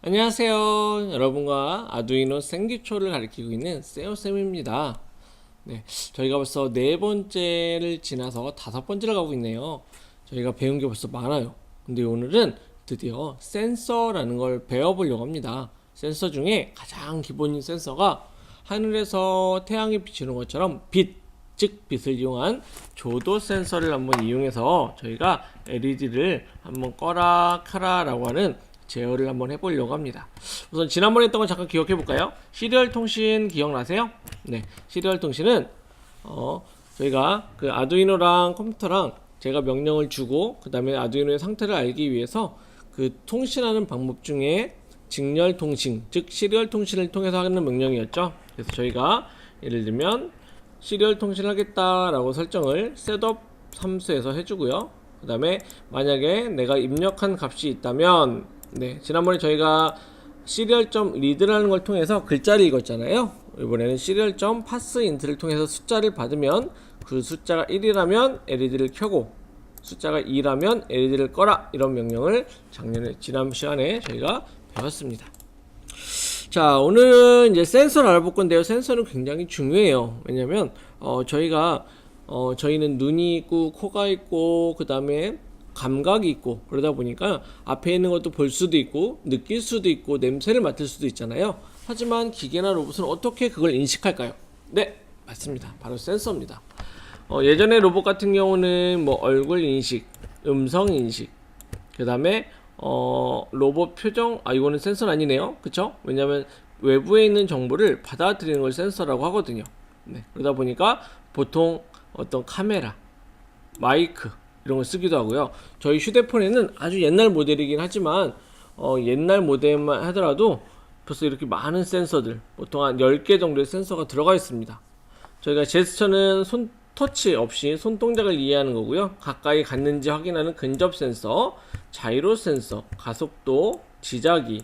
안녕하세요. 여러분과 아두이노 생기초를 가리키고 있는 세오쌤입니다. 네, 저희가 벌써 네 번째를 지나서 다섯 번째를 가고 있네요. 저희가 배운 게 벌써 많아요. 근데 오늘은 드디어 센서라는 걸 배워보려고 합니다. 센서 중에 가장 기본인 센서가 하늘에서 태양이 비치는 것처럼 즉 빛을 이용한 조도 센서를 한번 이용해서 저희가 LED를 한번 꺼라 켜라 라고 하는 제어를 한번 해보려고 합니다. 우선 지난번에 했던 거 잠깐 기억해 볼까요? 시리얼 통신 기억나세요? 네, 시리얼 통신은 저희가 그 아두이노랑 컴퓨터랑 제가 명령을 주고 그 다음에 아두이노의 상태를 알기 위해서 그 통신하는 방법 중에 직렬 통신, 즉 시리얼 통신을 통해서 하는 명령이었죠. 그래서 저희가 예를 들면 시리얼 통신을 하겠다라고 설정을 셋업 함수에서 해주고요. 그 다음에 만약에 내가 입력한 값이 있다면 지난번에 저희가 serial.read라는 걸 통해서 글자를 읽었잖아요. 이번에는 serial.parseInt를 통해서 숫자를 받으면 그 숫자가 1이라면 LED를 켜고 숫자가 2라면 LED를 꺼라, 이런 명령을 지난 시간에 저희가 배웠습니다. 자, 오늘은 이제 센서를 알아볼 건데요. 센서는 굉장히 중요해요. 왜냐면 저희는 눈이 있고 코가 있고 그 다음에 감각이 있고 그러다 보니까 앞에 있는 것도 볼 수도 있고 느낄 수도 있고 냄새를 맡을 수도 있잖아요. 하지만 기계나 로봇은 어떻게 그걸 인식할까요? 네, 맞습니다. 바로 센서입니다. 예전에 로봇 같은 경우는 뭐 얼굴 인식, 음성 인식, 그 다음에 로봇 표정, 이거는 센서는 아니네요. 그쵸? 왜냐면 외부에 있는 정보를 받아들이는 걸 센서라고 하거든요. 네, 그러다 보니까 보통 어떤 카메라, 마이크 이런 걸 쓰기도 하고요. 저희 휴대폰에는 아주 옛날 모델이긴 하지만 옛날 모델만 하더라도 벌써 이렇게 많은 센서들, 보통 한 10개 정도의 센서가 들어가 있습니다. 저희가 제스처는 손 터치 없이 손동작을 이해하는 거고요. 가까이 갔는지 확인하는 근접 센서, 자이로 센서, 가속도, 지자기,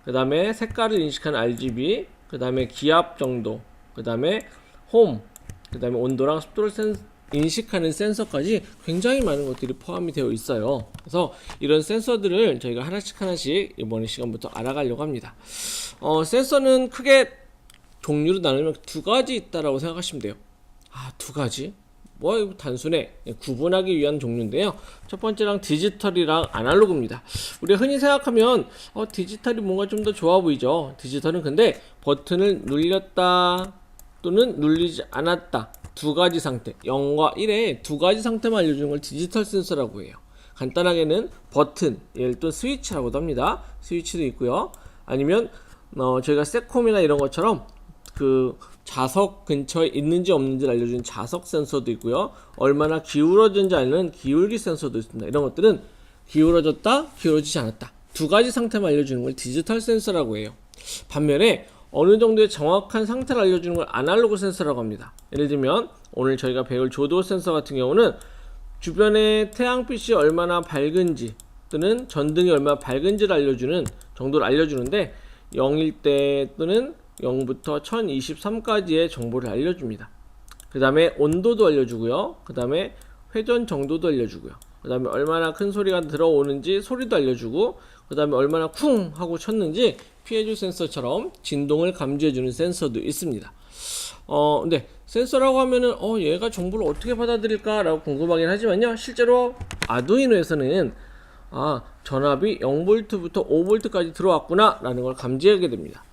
그 다음에 색깔을 인식하는 RGB, 그 다음에 기압 정도, 그 다음에 홈, 그 다음에 온도랑 습도를 인식하는 센서까지 굉장히 많은 것들이 포함이 되어 있어요. 그래서 이런 센서들을 저희가 하나씩 이번 시간부터 알아가려고 합니다. 센서는 크게 종류로 나누면 두 가지 있다라고 생각하시면 돼요. 두 가지? 뭐 단순해. 구분하기 위한 종류인데요. 첫 번째랑 디지털이랑 아날로그입니다. 우리가 흔히 생각하면 디지털이 뭔가 좀 더 좋아 보이죠. 디지털은 근데 버튼을 눌렸다 또는 눌리지 않았다, 두 가지 상태, 0과 1의 두 가지 상태만 알려주는 걸 디지털 센서라고 해요. 간단하게는 버튼, 예를 들어 스위치라고도 합니다. 스위치도 있고요. 아니면 저희가 세콤이나 이런 것처럼 그 자석 근처에 있는지 없는지를 알려주는 자석 센서도 있고요. 얼마나 기울어졌는지 알려주는 기울기 센서도 있습니다. 이런 것들은 기울어졌다, 기울어지지 않았다, 두 가지 상태만 알려주는 걸 디지털 센서라고 해요. 반면에 어느 정도의 정확한 상태를 알려주는 걸 아날로그 센서라고 합니다. 예를 들면 오늘 저희가 배울 조도 센서 같은 경우는 주변에 태양빛이 얼마나 밝은지 또는 전등이 얼마나 밝은지를 알려주는 정도를 알려주는데 0일 때 또는 0부터 1023까지의 정보를 알려줍니다. 그 다음에 온도도 알려주고요. 그 다음에 회전 정도도 알려주고요. 그 다음에 얼마나 큰 소리가 들어오는지 소리도 알려주고, 그 다음에 얼마나 쿵 하고 쳤는지 피해줄 센서처럼 진동을 감지해주는 센서도 있습니다. 근데 센서라고 하면은 얘가 정보를 어떻게 받아들일까 라고 궁금하긴 하지만요, 실제로 아두이노에서는 전압이 0V부터 5V까지 들어왔구나 라는 걸 감지하게 됩니다.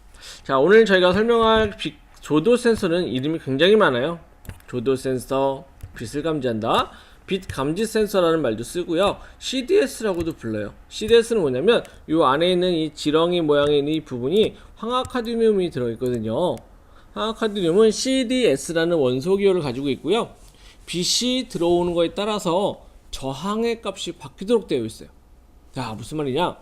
자, 오늘 저희가 설명할 조도 센서는 이름이 굉장히 많아요. 조도 센서, 빛을 감지한다, 빛 감지 센서라는 말도 쓰고요. CDS라고도 불러요. CDS는 뭐냐면 이 안에 있는 이 지렁이 모양의 있는 이 부분이 황화카드뮴이 들어있거든요. 황화카드뮴은 CDS라는 원소 기호를 가지고 있고요. 빛이 들어오는 거에 따라서 저항의 값이 바뀌도록 되어 있어요. 자, 무슨 말이냐?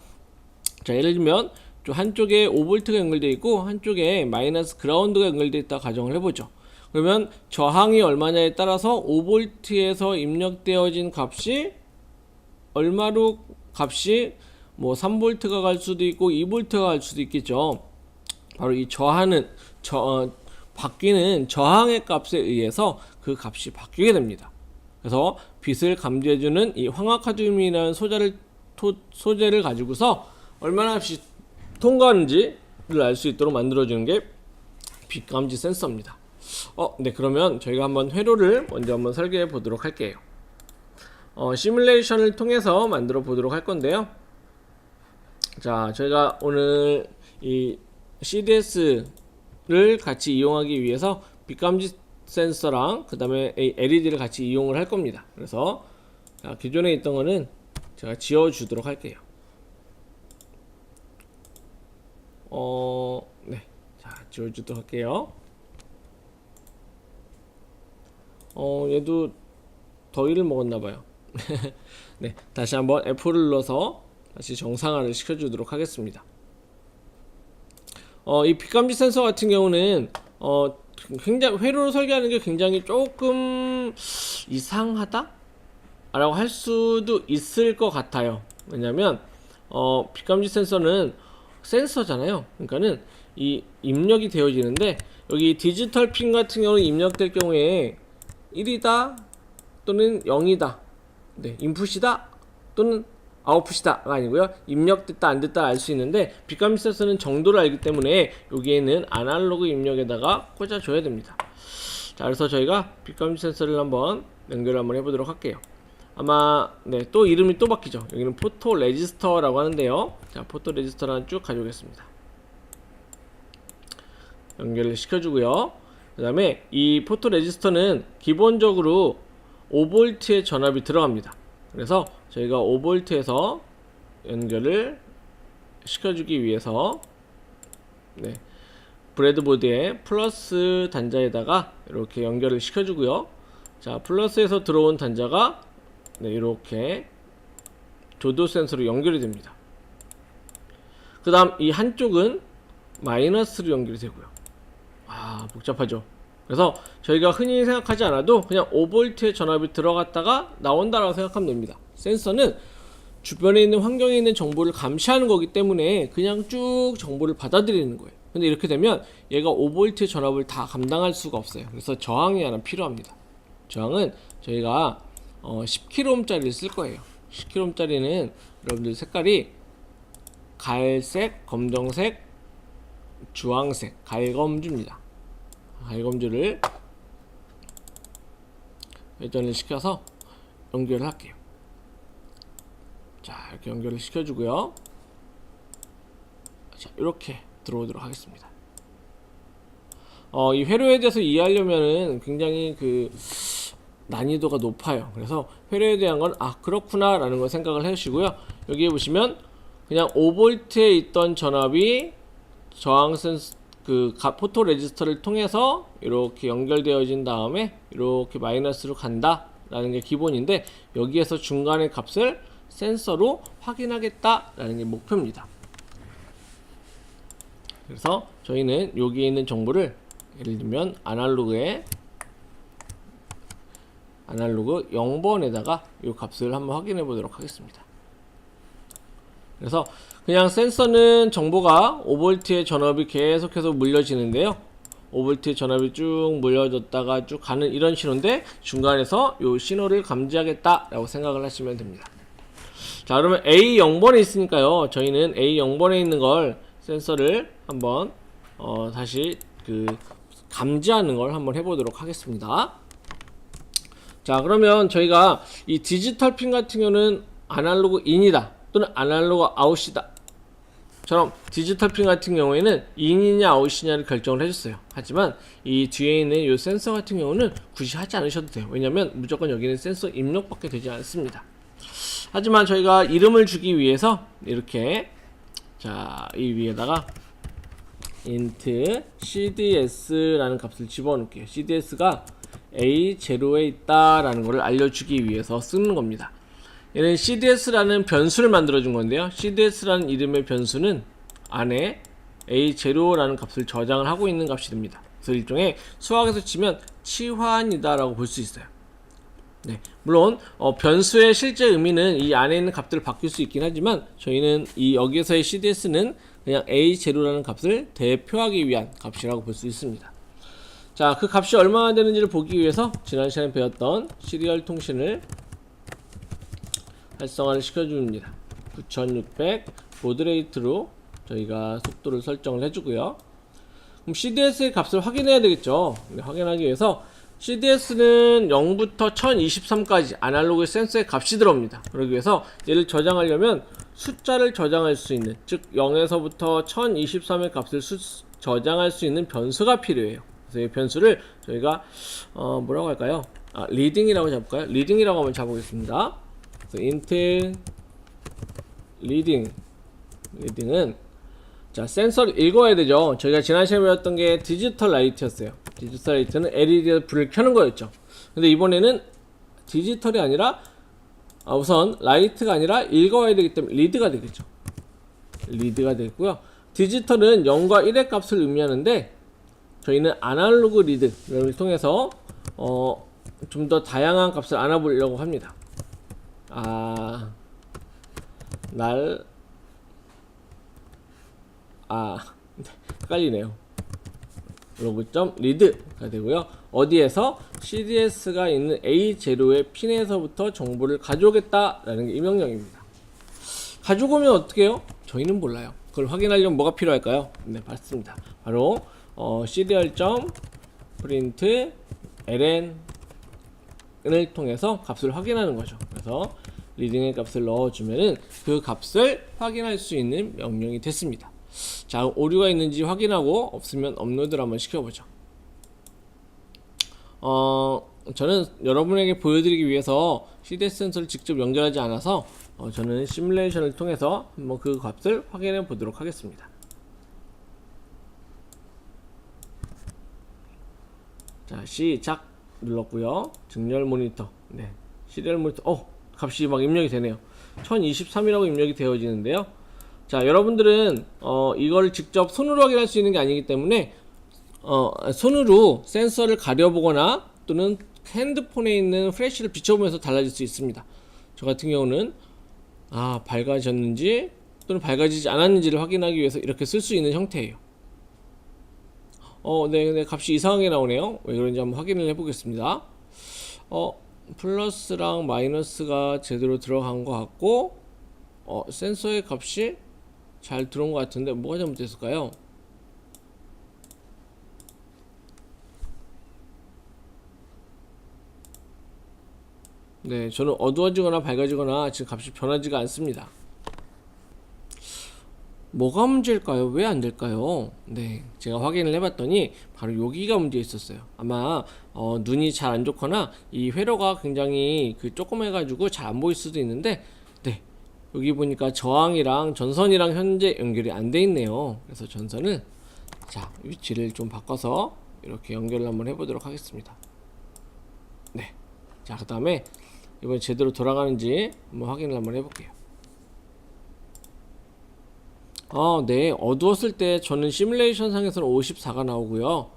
자, 예를 들면 한쪽에 5V가 연결되어 있고 한쪽에 마이너스 그라운드가 연결되어 있다 가정을 해보죠. 그러면 저항이 얼마냐에 따라서 5V에서 입력되어진 값이 얼마로 값이 뭐 3V가 갈 수도 있고 2V가 갈 수도 있겠죠. 바로 이 바뀌는 저항의 값에 의해서 그 값이 바뀌게 됩니다. 그래서 빛을 감지해주는 이 황화카드뮴이라는 소재를 가지고서 얼마나 값이 통과하는지를 알 수 있도록 만들어주는 게 빛 감지 센서입니다. 네, 그러면 저희가 한번 회로를 먼저 한번 설계해 보도록 할게요. 시뮬레이션을 통해서 만들어 보도록 할 건데요. 자, 저희가 오늘 이 CDS를 같이 이용하기 위해서 빛감지 센서랑 그 다음에 LED를 같이 이용을 할 겁니다. 그래서 자, 기존에 있던 거는 제가 지워 주도록 할게요. 네, 자, 지워 주도록 할게요. 얘도 더위를 먹었나봐요. 네, 다시 한번 F를 눌러서 다시 정상화를 시켜주도록 하겠습니다. 이 빛감지 센서 같은 경우는 굉장히 회로를 설계하는 게 굉장히 조금 이상하다? 라고 할 수도 있을 것 같아요. 왜냐면 빛감지 센서는 센서잖아요. 그러니까는 이 입력이 되어지는데 여기 디지털 핀 같은 경우는 입력될 경우에 1이다 또는 0이다, 네, 인풋이다 또는 아웃풋이다가 아니고요, 입력됐다 안 됐다 알 수 있는데 빛감지 센서는 정도를 알기 때문에 여기에는 아날로그 입력에다가 꽂아줘야 됩니다. 자, 그래서 저희가 빛감지 센서를 한번 연결을 한번 해보도록 할게요. 아마 네, 또 이름이 또 바뀌죠. 여기는 포토 레지스터라고 하는데요. 자, 포토 레지스터를 하나 쭉 가져오겠습니다. 연결을 시켜주고요. 그 다음에 이 포토 레지스터는 기본적으로 5V의 전압이 들어갑니다. 그래서 저희가 5V에서 연결을 시켜주기 위해서 네, 브레드보드에 플러스 단자에다가 이렇게 연결을 시켜주고요. 자, 플러스에서 들어온 단자가 네, 이렇게 조도 센서로 연결이 됩니다. 그 다음 이 한쪽은 마이너스로 연결이 되고요. 복잡하죠. 그래서 저희가 흔히 생각하지 않아도 그냥 5V의 전압이 들어갔다가 나온다라고 생각하면 됩니다. 센서는 주변에 있는 환경에 있는 정보를 감시하는 거기 때문에 그냥 쭉 정보를 받아들이는 거예요. 근데 이렇게 되면 얘가 5V의 전압을 다 감당할 수가 없어요. 그래서 저항이 하나 필요합니다. 저항은 저희가 10kΩ짜리를 쓸 거예요. 10kΩ짜리는 여러분들 색깔이 갈색, 검정색, 주황색, 갈검주입니다. 갈검주를 회전을 시켜서 연결을 할게요. 자, 이렇게 연결을 시켜주고요. 자, 이렇게 들어오도록 하겠습니다. 이 회로에 대해서 이해하려면은 굉장히 난이도가 높아요. 그래서 회로에 대한 건 그렇구나 라는 걸 생각을 해주시고요. 여기에 보시면 그냥 5V에 있던 전압이 저항 센서 포토 레지스터를 통해서 이렇게 연결되어진 다음에 이렇게 마이너스로 간다 라는 게 기본인데, 여기에서 중간의 값을 센서로 확인하겠다 라는 게 목표입니다. 그래서 저희는 여기에 있는 정보를 예를 들면 아날로그 0번에다가 이 값을 한번 확인해 보도록 하겠습니다. 그래서 그냥 센서는 정보가 5V의 전압이 계속해서 물려지는데요. 5V의 전압이 쭉 물려졌다가 쭉 가는 이런 신호인데, 중간에서 이 신호를 감지하겠다 라고 생각을 하시면 됩니다. 자, 그러면 A0번에 있으니까요, 저희는 A0번에 있는 걸 센서를 한번 다시 감지하는 걸 한번 해보도록 하겠습니다. 자, 그러면 저희가 이 디지털 핀 같은 경우는 아날로그 인이다 또는 아날로그 아웃이다 처럼 디지털 핀 같은 경우에는 인이냐 아웃이냐를 결정을 해줬어요. 하지만 이 뒤에 있는 이 센서 같은 경우는 굳이 하지 않으셔도 돼요. 왜냐면 무조건 여기는 센서 입력밖에 되지 않습니다. 하지만 저희가 이름을 주기 위해서 이렇게, 자, 이 위에다가 int cds라는 값을 집어넣을게요. cds가 A0에 있다라는 것을 알려주기 위해서 쓰는 겁니다. 얘는 cds라는 변수를 만들어준 건데요, cds라는 이름의 변수는 안에 A0라는 값을 저장을 하고 있는 값이 됩니다. 그래서 일종의 수학에서 치면 치환이다 라고 볼 수 있어요. 네, 물론 변수의 실제 의미는 이 안에 있는 값들을 바뀔 수 있긴 하지만, 저희는 여기에서의 cds는 그냥 A0라는 값을 대표하기 위한 값이라고 볼 수 있습니다. 자, 그 값이 얼마나 되는지를 보기 위해서 지난 시간에 배웠던 시리얼 통신을 활성화를 시켜줍니다. 9600 보드레이트로 저희가 속도를 설정을 해주고요. 그럼 CDS의 값을 확인해야 되겠죠. 확인하기 위해서 CDS는 0부터 1023까지 아날로그 센서의 값이 들어옵니다. 그러기 위해서 얘를 저장하려면 숫자를 저장할 수 있는, 즉 0에서부터 1023의 값을 저장할 수 있는 변수가 필요해요. 그래서 이 변수를 저희가 뭐라고 할까요? 리딩이라고 잡을까요? 리딩이라고 한번 잡아보겠습니다. 그래서 int 리딩은 자, 센서를 읽어야 되죠. 저희가 지난 시간에 배웠던 게 디지털 라이트였어요. 디지털 라이트는 LED를 불을 켜는 거였죠. 근데 이번에는 디지털이 아니라 우선 라이트가 아니라 읽어야 되기 때문에 리드가 되겠죠. 리드가 되고요. 디지털은 0과 1의 값을 의미하는데 저희는 아날로그 리드를 통해서 좀 더 다양한 값을 알아보려고 합니다. 헷갈리네요. 로그.read가 되고요. 어디에서 CDS가 있는 A0의 핀에서부터 정보를 가져오겠다라는 게 이 명령입니다. 가져오면 어떻게 해요? 저희는 몰라요. 그걸 확인하려면 뭐가 필요할까요? 네, 맞습니다. 바로 serial.print ln을 통해서 값을 확인하는 거죠. 그래서 리딩의 값을 넣어주면은 그 값을 확인할 수 있는 명령이 됐습니다. 자, 오류가 있는지 확인하고 없으면 업로드를 한번 시켜보죠. 저는 여러분에게 보여드리기 위해서 CDS 센서를 직접 연결하지 않아서 저는 시뮬레이션을 통해서 한번 그 값을 확인해 보도록 하겠습니다. 자, 시작 눌렀고요. 증렬 모니터, 네, 시리얼 모니터, 값이 막 입력이 되네요. 1023이라고 입력이 되어지는데요. 자, 여러분들은 이걸 직접 손으로 확인할 수 있는 게 아니기 때문에 손으로 센서를 가려보거나 또는 핸드폰에 있는 플래시를 비춰보면서 달라질 수 있습니다. 저 같은 경우는 밝아졌는지 또는 밝아지지 않았는지를 확인하기 위해서 이렇게 쓸 수 있는 형태예요. 네, 값이 이상하게 나오네요. 왜 그런지 한번 확인을 해보겠습니다. 플러스랑 마이너스가 제대로 들어간 것 같고 센서의 값이 잘 들어온 것 같은데 뭐가 잘못됐을까요? 네, 저는 어두워지거나 밝아지거나 지금 값이 변하지가 않습니다. 뭐가 문제일까요? 왜 안 될까요? 네, 제가 확인을 해봤더니 바로 여기가 문제 있었어요. 아마 눈이 잘 안 좋거나 이 회로가 굉장히 조그매가지고 잘 안 보일 수도 있는데, 네, 여기 보니까 저항이랑 전선이랑 현재 연결이 안 돼 있네요. 그래서 전선을 위치를 좀 바꿔서 이렇게 연결을 한번 해보도록 하겠습니다. 네, 자, 그 다음에 이번에 제대로 돌아가는지 한번 확인을 한번 해볼게요. 네, 어두웠을 때 저는 시뮬레이션 상에서는 54가 나오고요.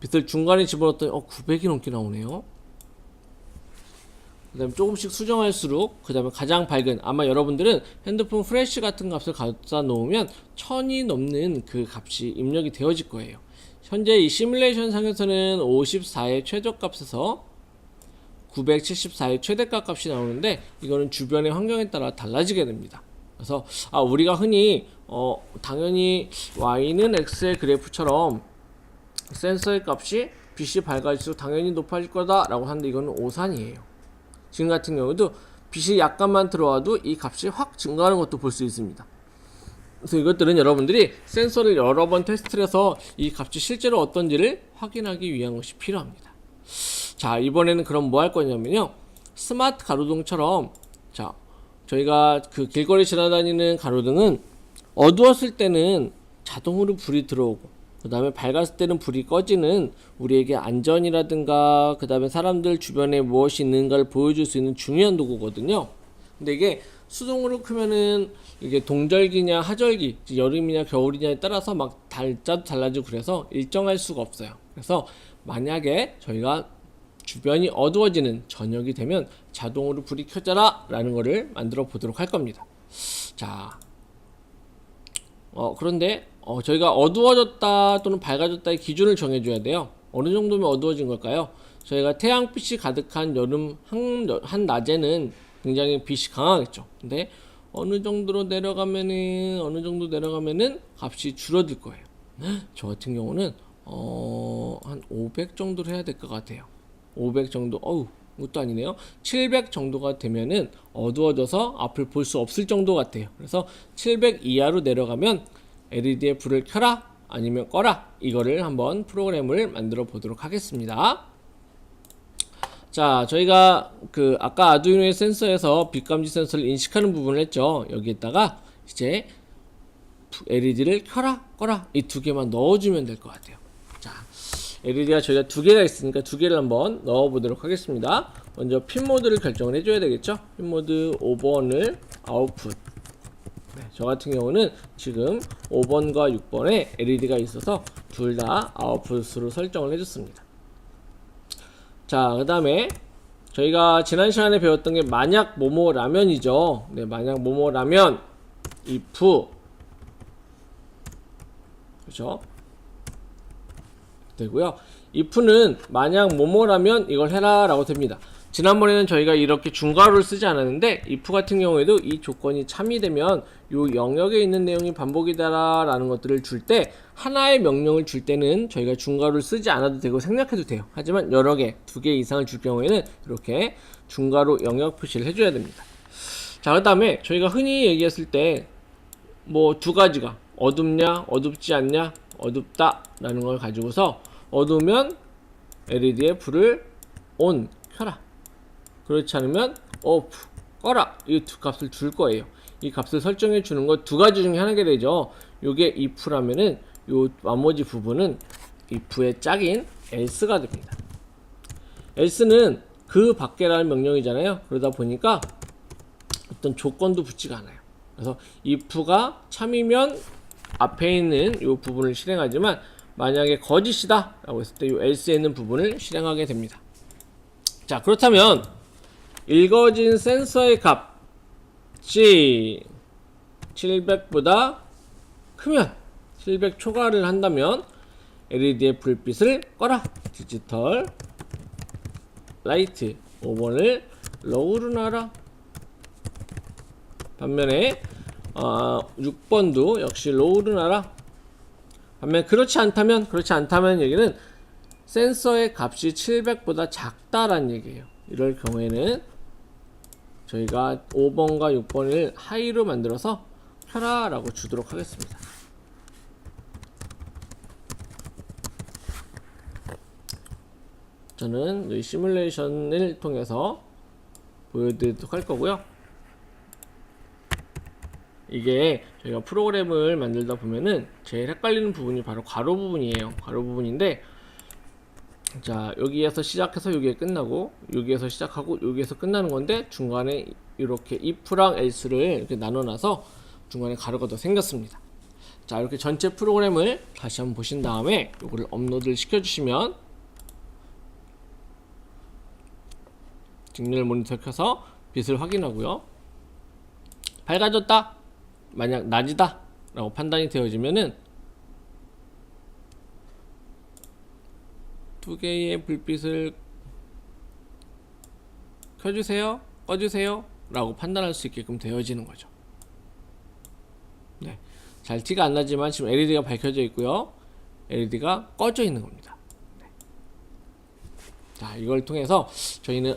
빛을 중간에 집어넣었더니 900이 넘게 나오네요. 그 다음에 조금씩 수정할수록, 그 다음에 가장 밝은, 아마 여러분들은 핸드폰 프레쉬 같은 값을 갖다 놓으면 1000이 넘는 그 값이 입력이 되어질 거예요. 현재 이 시뮬레이션 상에서는 54의 최저값에서 974의 최대값 값이 나오는데, 이거는 주변의 환경에 따라 달라지게 됩니다. 그래서 우리가 흔히 당연히 Y는 X의 그래프처럼 센서의 값이 빛이 밝아질수록 당연히 높아질 거다 라고 하는데, 이거는 오산이에요. 지금 같은 경우도 빛이 약간만 들어와도 이 값이 확 증가하는 것도 볼 수 있습니다. 그래서 이것들은 여러분들이 센서를 여러 번 테스트를 해서 이 값이 실제로 어떤지를 확인하기 위한 것이 필요합니다. 자, 이번에는 그럼 뭐 할 거냐면요, 스마트 가로등처럼, 자, 저희가 그 길거리 지나다니는 가로등은 어두웠을 때는 자동으로 불이 들어오고, 그 다음에 밝았을 때는 불이 꺼지는 우리에게 안전이라든가 그 다음에 사람들 주변에 무엇이 있는가를 보여줄 수 있는 중요한 도구거든요. 근데 이게 수동으로 크면은 이게 동절기냐 하절기, 여름이냐 겨울이냐에 따라서 막 달자도 달라지고 그래서 일정할 수가 없어요. 그래서 만약에 저희가 주변이 어두워지는 저녁이 되면 자동으로 불이 켜져라 라는 거를 만들어 보도록 할 겁니다. 자, 그런데 저희가 어두워졌다 또는 밝아졌다의 기준을 정해줘야 돼요. 어느 정도면 어두워진 걸까요? 저희가 태양빛이 가득한 여름 한낮에는 굉장히 빛이 강하겠죠. 근데 어느 정도 내려가면은 값이 줄어들 거예요. 저 같은 경우는 한 500 정도로 해야 될 것 같아요. 500 정도, 이것도 아니네요. 700 정도가 되면은 어두워져서 앞을 볼 수 없을 정도 같아요. 그래서 700 이하로 내려가면 LED의 불을 켜라 아니면 꺼라, 이거를 한번 프로그램을 만들어 보도록 하겠습니다. 자, 저희가 아까 아두이노의 센서에서 빛감지 센서를 인식하는 부분을 했죠. 여기에다가 이제 LED를 켜라 꺼라 이 두 개만 넣어주면 될 것 같아요. 자, LED가 저희가 두 개가 있으니까 두 개를 한번 넣어 보도록 하겠습니다. 먼저 핀 모드를 결정을 해줘야 되겠죠. 핀 모드 5번을 아웃풋. 네, 저 같은 경우는 지금 5번과 6번에 LED가 있어서 둘 다 아웃풋으로 설정을 해줬습니다. 자, 그 다음에 저희가 지난 시간에 배웠던 게 만약 뭐뭐 라면이죠. 네, 만약 뭐뭐 라면 if, 그렇죠? 되고요. if는 만약 뭐뭐라면 이걸 해라 라고 됩니다. 지난번에는 저희가 이렇게 중괄호를 쓰지 않았는데 if 같은 경우에도 이 조건이 참이 되면 요 영역에 있는 내용이 반복이다 라는 것들을 줄 때, 하나의 명령을 줄 때는 저희가 중괄호를 쓰지 않아도 되고 생략해도 돼요. 하지만 여러 개, 두 개 이상을 줄 경우에는 이렇게 중괄호 영역 표시를 해줘야 됩니다. 자, 그 다음에 저희가 흔히 얘기했을 때 뭐 두 가지가 어둡냐 어둡지 않냐 어둡다 라는 걸 가지고서 어두우면 LED의 불을 ON 켜라, 그렇지 않으면 OFF 꺼라, 이 두 값을 줄 거예요. 이 값을 설정해 주는 거 두 가지 중에 하나가 되죠. 요게 if라면은 요 나머지 부분은 if의 짝인 else가 됩니다. else는 그 밖에라는 명령이잖아요. 그러다 보니까 어떤 조건도 붙지가 않아요. 그래서 if가 참이면 앞에 있는 이 부분을 실행하지만 만약에 거짓이다 라고 했을 때 이 else에 있는 부분을 실행하게 됩니다. 자, 그렇다면 읽어진 센서의 값이 700보다 크면 700 초과를 한다면 LED의 불빛을 꺼라, 디지털 라이트 5번을 로우로 놔라. 반면에 6번도 역시 로우로 놔라. 반면 그렇지 않다면 얘기는 센서의 값이 700보다 작다라는 얘기예요. 이럴 경우에는 저희가 5번과 6번을 하이로 만들어서 켜라 라고 주도록 하겠습니다. 저는 이 시뮬레이션을 통해서 보여드리도록 할 거고요. 이게 저희가 프로그램을 만들다 보면은 제일 헷갈리는 부분이 바로 괄호 부분이에요. 괄호 부분인데, 자, 여기에서 시작해서 여기에 끝나고, 여기에서 시작하고 여기에서 끝나는 건데, 중간에 이렇게 if랑 else를 이렇게 나눠놔서 중간에 가로가 더 생겼습니다. 자, 이렇게 전체 프로그램을 다시 한번 보신 다음에 이거를 업로드를 시켜주시면 직렬 모니터 켜서 빛을 확인하고요. 밝아졌다, 만약 낮이다 라고 판단이 되어지면은 두 개의 불빛을 켜주세요, 꺼주세요 라고 판단할 수 있게끔 되어지는 거죠. 네, 잘 티가 안 나지만 지금 LED가 밝혀져 있고요, LED가 꺼져 있는 겁니다. 네. 자, 이걸 통해서 저희는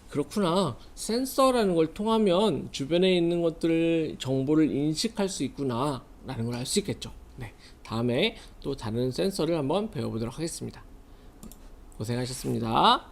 그렇구나, 센서라는 걸 통하면 주변에 있는 것들을 정보를 인식할 수 있구나 라는 걸 알 수 있겠죠. 네, 다음에 또 다른 센서를 한번 배워보도록 하겠습니다. 고생하셨습니다.